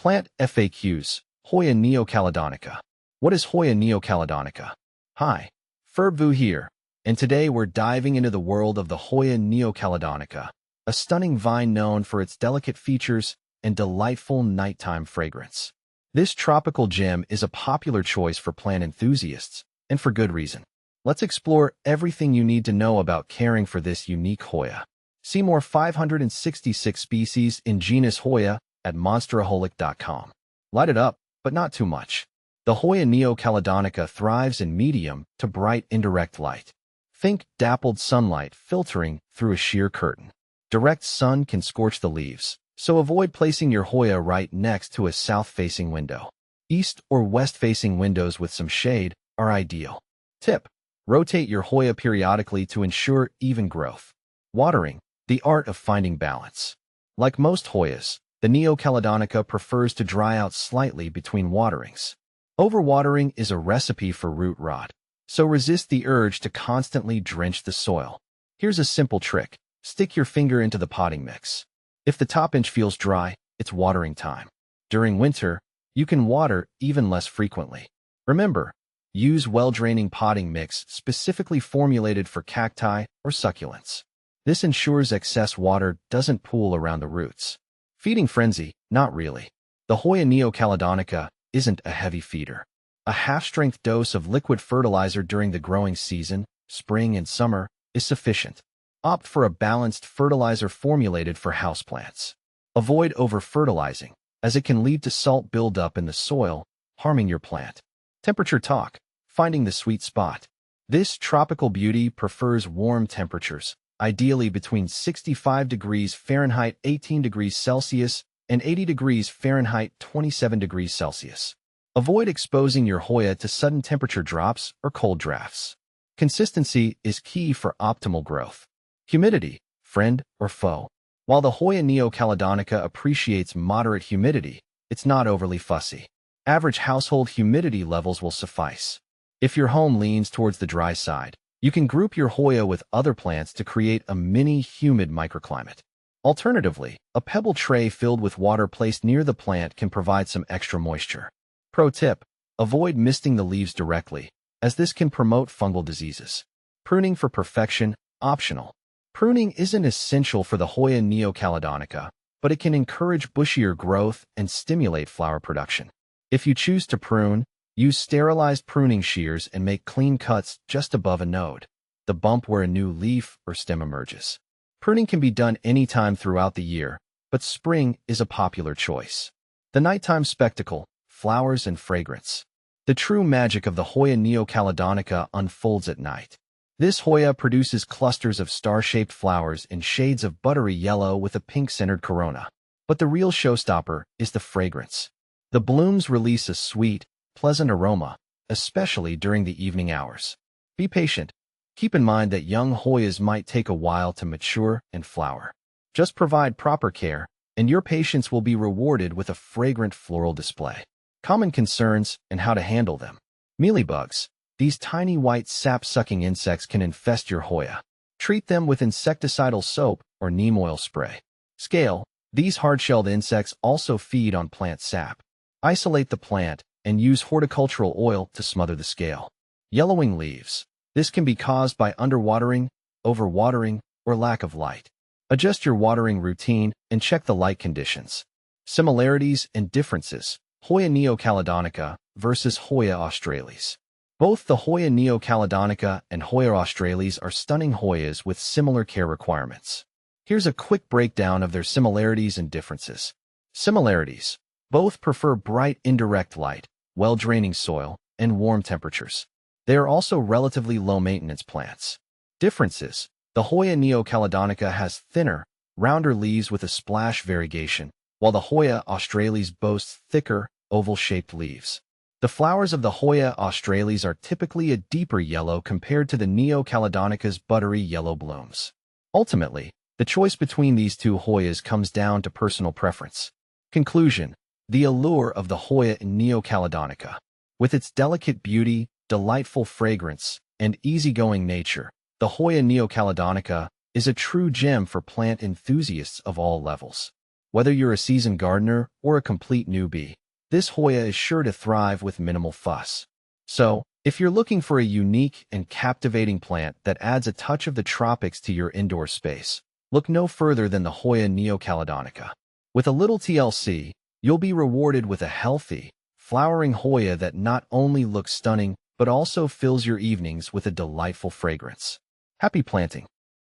Plant FAQs. Hoya Neocaledonica. What is Hoya Neocaledonica? Hi, Ferbu here, and today we're diving into the world of the Hoya Neocaledonica, a stunning vine known for its delicate features and delightful nighttime fragrance. This tropical gem is a popular choice for plant enthusiasts, and for good reason. Let's explore everything you need to know about caring for this unique Hoya. See more 566 species in genus Hoya at monsteraholic.com. Light it up, but not too much. The Hoya Neocaledonica thrives in medium to bright indirect light. Think dappled sunlight filtering through a sheer curtain. Direct sun can scorch the leaves, so avoid placing your Hoya right next to a south-facing window. East or west-facing windows with some shade are ideal. Tip: rotate your Hoya periodically to ensure even growth. Watering, the art of finding balance. Like most Hoyas, the Neocaledonica prefers to dry out slightly between waterings. Overwatering is a recipe for root rot, so resist the urge to constantly drench the soil. Here's a simple trick. Stick your finger into the potting mix. If the top inch feels dry, it's watering time. During winter, you can water even less frequently. Remember, use well-draining potting mix specifically formulated for cacti or succulents. This ensures excess water doesn't pool around the roots. Feeding frenzy? Not really. The Hoya Neocaledonica isn't a heavy feeder. A half-strength dose of liquid fertilizer during the growing season, spring and summer, is sufficient. Opt for a balanced fertilizer formulated for houseplants. Avoid over-fertilizing, as it can lead to salt buildup in the soil, harming your plant. Temperature talk. Finding the sweet spot. This tropical beauty prefers warm temperatures, ideally between 65 degrees Fahrenheit 18 degrees Celsius and 80 degrees Fahrenheit 27 degrees Celsius. Avoid exposing your Hoya to sudden temperature drops or cold drafts. Consistency is key for optimal growth. Humidity, friend or foe. While the Hoya Neocaledonica appreciates moderate humidity, it's not overly fussy. Average household humidity levels will suffice. If your home leans towards the dry side, you can group your Hoya with other plants to create a mini humid microclimate. Alternatively, a pebble tray filled with water placed near the plant can provide some extra moisture. Pro tip: avoid misting the leaves directly, as this can promote fungal diseases. Pruning for perfection, optional. Pruning isn't essential for the Hoya Neocaledonica, but it can encourage bushier growth and stimulate flower production. If you choose to prune, use sterilized pruning shears and make clean cuts just above a node, the bump where a new leaf or stem emerges. Pruning can be done anytime throughout the year, but spring is a popular choice. The nighttime spectacle, flowers and fragrance. The true magic of the Hoya Neocaledonica unfolds at night. This Hoya produces clusters of star-shaped flowers in shades of buttery yellow with a pink-centered corona. But the real showstopper is the fragrance. The blooms release a sweet, pleasant aroma, especially during the evening hours. Be patient. Keep in mind that young Hoyas might take a while to mature and flower. Just provide proper care, and your patience will be rewarded with a fragrant floral display. Common concerns and how to handle them. Mealybugs. These tiny white sap-sucking insects can infest your Hoya. Treat them with insecticidal soap or neem oil spray. Scale. These hard-shelled insects also feed on plant sap. Isolate the plant and use horticultural oil to smother the scale. Yellowing leaves. This can be caused by underwatering, overwatering, or lack of light. Adjust your watering routine and check the light conditions. Similarities and differences. Hoya Neocaledonica versus Hoya Australis. Both the Hoya Neocaledonica and Hoya Australis are stunning Hoyas with similar care requirements. Here's a quick breakdown of their similarities and differences. Similarities. Both prefer bright indirect light, well-draining soil, and warm temperatures. They are also relatively low-maintenance plants. Differences. The Hoya Neocaledonica has thinner, rounder leaves with a splash variegation, while the Hoya Australis boasts thicker, oval-shaped leaves. The flowers of the Hoya Australis are typically a deeper yellow compared to the Neocaledonica's buttery yellow blooms. Ultimately, the choice between these two Hoyas comes down to personal preference. Conclusion. The allure of the Hoya Neocaledonica. With its delicate beauty, delightful fragrance, and easygoing nature, the Hoya Neocaledonica is a true gem for plant enthusiasts of all levels. Whether you're a seasoned gardener or a complete newbie, this Hoya is sure to thrive with minimal fuss. So, if you're looking for a unique and captivating plant that adds a touch of the tropics to your indoor space, look no further than the Hoya Neocaledonica. With a little TLC, you'll be rewarded with a healthy, flowering Hoya that not only looks stunning, but also fills your evenings with a delightful fragrance. Happy planting!